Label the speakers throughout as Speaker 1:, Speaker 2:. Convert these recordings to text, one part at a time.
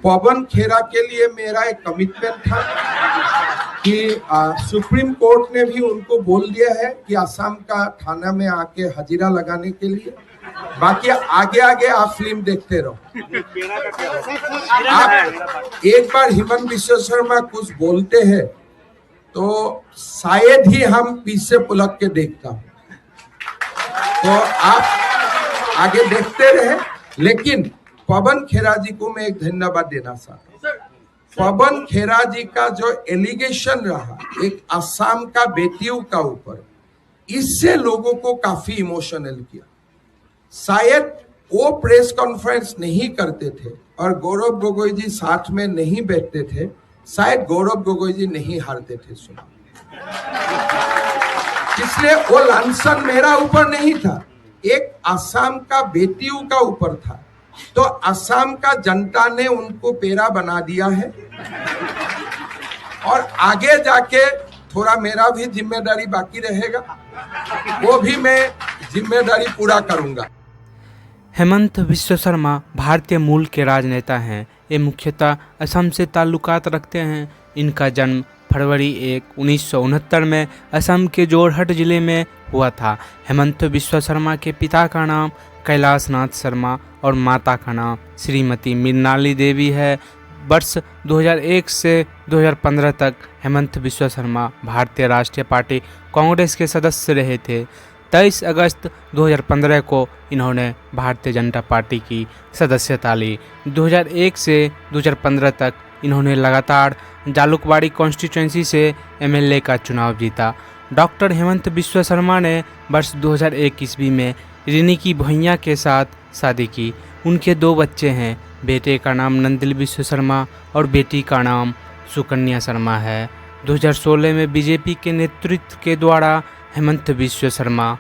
Speaker 1: पवन खेरा के लिए मेरा एक कमिटमेंट था कि सुप्रीम कोर्ट ने भी उनको बोल दिया है कि असम का थाना में आके हजीरा लगाने के लिए। बाकी आगे आगे आप फिल्म देखते रहो। आप एक बार हेमंत बिश्व शर्मा कुछ बोलते हैं तो शायद ही हम पीछे पुलक के देखता हूं। तो आप आगे देखते रहे। लेकिन पवन खेरा जी को मैं एक धन्यवाद देना चाहता हूँ। पवन खेरा जी का जो एलिगेशन रहा एक असम का बेटियों का ऊपर, इससे लोगों को काफी इमोशनल किया। शायद वो प्रेस कॉन्फ्रेंस नहीं करते थे और गौरव गोगोई जी साथ में नहीं बैठते थे, शायद गौरव गोगोई जी नहीं हारते थे चुनाव। इसलिए वो लांछन मेरा ऊपर नहीं था, एक असम का बेटियों का ऊपर था। तो असम का जनता ने उनको पेरा बना दिया है और आगे जाके थोड़ा मेरा भी जिम्मेदारी बाकी रहेगा, वो भी मैं जिम्मेदारी पूरा करूंगा।
Speaker 2: हेमंत बिश्व शर्मा भारतीय मूल के राजनेता हैं। ये मुख्यतः असम से ताल्लुकात रखते हैं। इनका जन्म फरवरी 1, 1969 में असम के जोरहट जिले में हुआ था। हेमंत बिश्व शर्मा के पिता का नाम कैलाश नाथ शर्मा और माता का नाम श्रीमती मृणाली देवी है। वर्ष 2001 से 2015 तक हेमंत बिश्व शर्मा भारतीय राष्ट्रीय पार्टी कांग्रेस के सदस्य रहे थे। 23 अगस्त 2015 को इन्होंने भारतीय जनता पार्टी की सदस्यता ली। 2001 से 2015 तक इन्होंने लगातार जालुकबाड़ी कॉन्स्टिट्यूंसी से एमएलए का चुनाव जीता। डॉक्टर हेमंत बिश्व शर्मा ने वर्ष 2001 ईस्वी में रिनिकी भुइयां के साथ शादी की। उनके 2 बच्चे हैं। बेटे का नाम नंदिल बिश्व शर्मा और बेटी का नाम सुकन्या शर्मा है। 2016 में बीजेपी के नेतृत्व के द्वारा हेमंत बिश्व शर्मा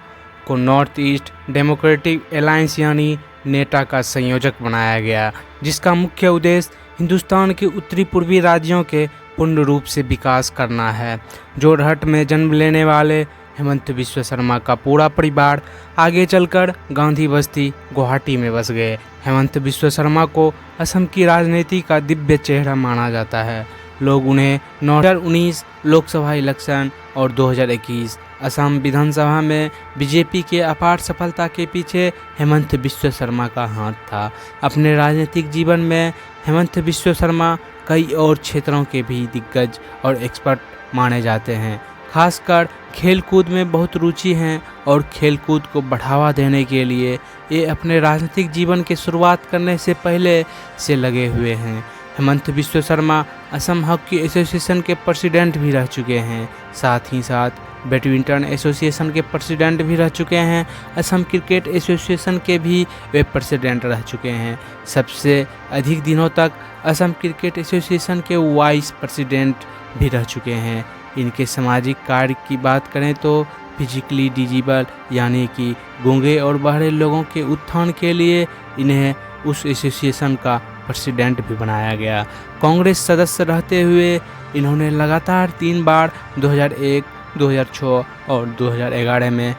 Speaker 2: को नॉर्थ ईस्ट डेमोक्रेटिक अलायंस यानी नेटा का संयोजक बनाया गया, जिसका मुख्य उद्देश्य हिंदुस्तान के उत्तरी पूर्वी राज्यों के पूर्ण रूप से विकास करना है। जोरहट में जन्म लेने वाले हेमंत बिश्व शर्मा का पूरा परिवार आगे चलकर गांधी बस्ती गुवाहाटी में बस गए। हेमंत बिश्व शर्मा को असम की राजनीति का दिव्य चेहरा माना जाता है। लोग उन्हें 2019 लोकसभा इलेक्शन और 2021 असम विधानसभा में बीजेपी के अपार सफलता के पीछे हेमंत बिश्व शर्मा का हाथ था। अपने राजनीतिक जीवन में हेमंत बिश्व शर्मा कई और क्षेत्रों के भी दिग्गज और एक्सपर्ट माने जाते हैं। खासकर खेलकूद में बहुत रुचि हैं और खेलकूद को बढ़ावा देने के लिए ये अपने राजनीतिक जीवन की शुरुआत करने से पहले से लगे हुए हैं। हेमंत बिश्व शर्मा असम हॉकी एसोसिएशन के प्रेसिडेंट भी रह चुके हैं। साथ ही साथ बैडमिंटन एसोसिएशन के प्रेसिडेंट भी रह चुके हैं। असम क्रिकेट एसोसिएशन के भी वे प्रेसिडेंट रह चुके हैं। सबसे अधिक दिनों तक असम क्रिकेट एसोसिएशन के वाइस प्रेसिडेंट भी रह चुके हैं। इनके सामाजिक कार्य की बात करें तो फिजिकली डिजेबल यानी कि गूंगे और बहरे लोगों के उत्थान के लिए इन्हें उस एसोसिएशन का प्रेसिडेंट भी बनाया गया। कांग्रेस सदस्य रहते हुए इन्होंने लगातार 3 बार 2001, 2006 और 2011 में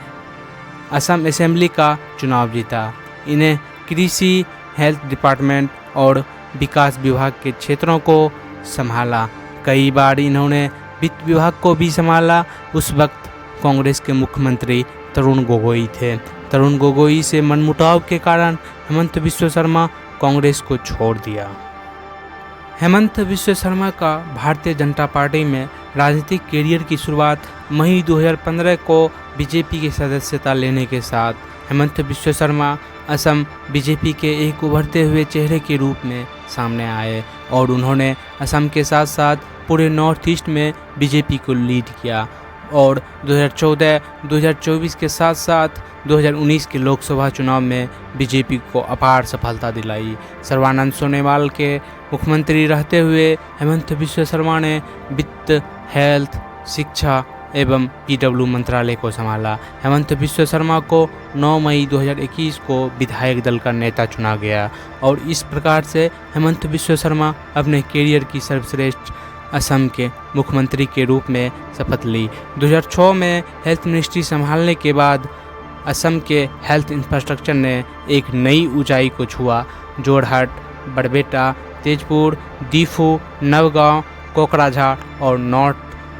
Speaker 2: असम असेंबली का चुनाव जीता। इन्हें कृषि, हेल्थ डिपार्टमेंट और विकास विभाग के क्षेत्रों को संभाला। कई बार इन्होंने वित्त विभाग को भी संभाला। उस वक्त कांग्रेस के मुख्यमंत्री तरुण गोगोई थे। तरुण गोगोई से मनमुटाव के कारण हेमंत बिश्व शर्मा कांग्रेस को छोड़ दिया। हेमंत बिश्व शर्मा का भारतीय जनता पार्टी में राजनीतिक करियर की शुरुआत मई 2015 को बीजेपी की सदस्यता लेने के साथ हेमंत बिश्व शर्मा असम बीजेपी के एक उभरते हुए चेहरे के रूप में सामने आए और उन्होंने असम के साथ साथ पूरे नॉर्थ ईस्ट में बीजेपी को लीड किया और 2014, 2024 के साथ साथ 2019 के लोकसभा चुनाव में बीजेपी को अपार सफलता दिलाई। सर्बानंद सोनोवाल के मुख्यमंत्री रहते हुए हेमंत बिश्व शर्मा ने वित्त, हेल्थ, शिक्षा एवं पीडब्ल्यू मंत्रालय को संभाला। हेमंत बिश्व शर्मा को 9 मई 2021 को विधायक दल का नेता चुना गया और इस प्रकार से हेमंत बिश्व शर्मा अपने कैरियर की सर्वश्रेष्ठ असम के मुख्यमंत्री के रूप में शपथ ली। 2006 में हेल्थ मिनिस्ट्री संभालने के बाद असम के हेल्थ इंफ्रास्ट्रक्चर ने एक नई ऊंचाई को छुआ। जोरहाट, बरबेटा, तेजपुर, दीफू, नवगांव, कोकराझार और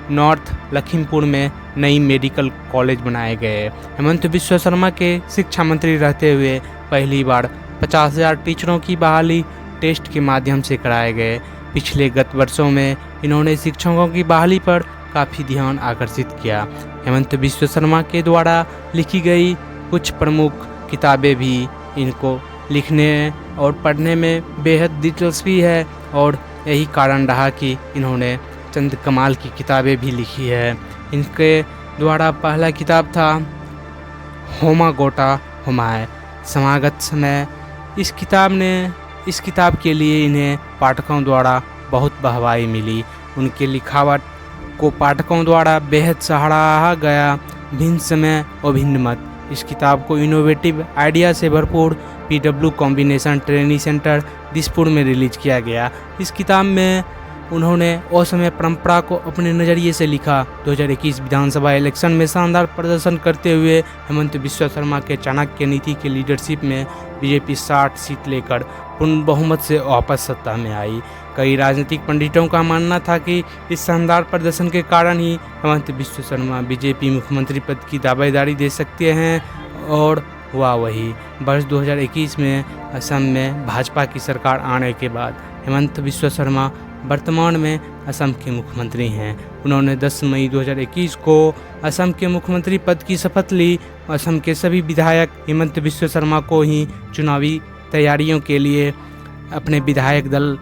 Speaker 2: नॉर्थ लखीमपुर में नई मेडिकल कॉलेज बनाए गए। हेमंत बिस्वा शर्मा के शिक्षा मंत्री रहते हुए पहली बार 50,000 टीचरों की बहाली टेस्ट के माध्यम से कराए गए। पिछले गत वर्षों में इन्होंने शिक्षकों की बहाली पर काफ़ी ध्यान आकर्षित किया। हेमंत बिस्वा शर्मा के द्वारा लिखी गई कुछ प्रमुख किताबें भी इनको लिखने और पढ़ने में बेहद दिलचस्पी है और यही कारण रहा कि इन्होंने चंद कमाल की किताबें भी लिखी है। इनके द्वारा पहला किताब था होमा गोटा होमाए समागत समय। इस किताब के लिए इन्हें पाठकों द्वारा बहुत वाहवाही मिली। उनके लिखावट को पाठकों द्वारा बेहद सराहा गया। भिन्न समय और भिन्न मत। इस किताब को इनोवेटिव आइडिया से भरपूर PW combination training centre Dispur में रिलीज किया गया। इस किताब में उन्होंने असमय परंपरा को अपने नज़रिए से लिखा। 2021 विधानसभा इलेक्शन में शानदार प्रदर्शन करते हुए हेमंत बिस्वा शर्मा के चाणक्य नीति के लीडरशिप में बीजेपी 60 सीट लेकर पूर्ण बहुमत से वापस सत्ता में आई। कई राजनीतिक पंडितों का मानना था कि इस शानदार प्रदर्शन के कारण ही हेमंत बिस्वा शर्मा बीजेपी मुख्यमंत्री पद की दावेदारी दे सकते हैं और हुआ वही। वर्ष 2021 में असम में भाजपा की सरकार आने के बाद हेमंत बिस्वा शर्मा वर्तमान में असम के मुख्यमंत्री हैं। उन्होंने 10 मई 2021 को असम के मुख्यमंत्री पद की शपथ ली। असम के सभी विधायक हेमंत बिस्वा शर्मा को ही चुनावी तैयारियों के लिए अपने विधायक दल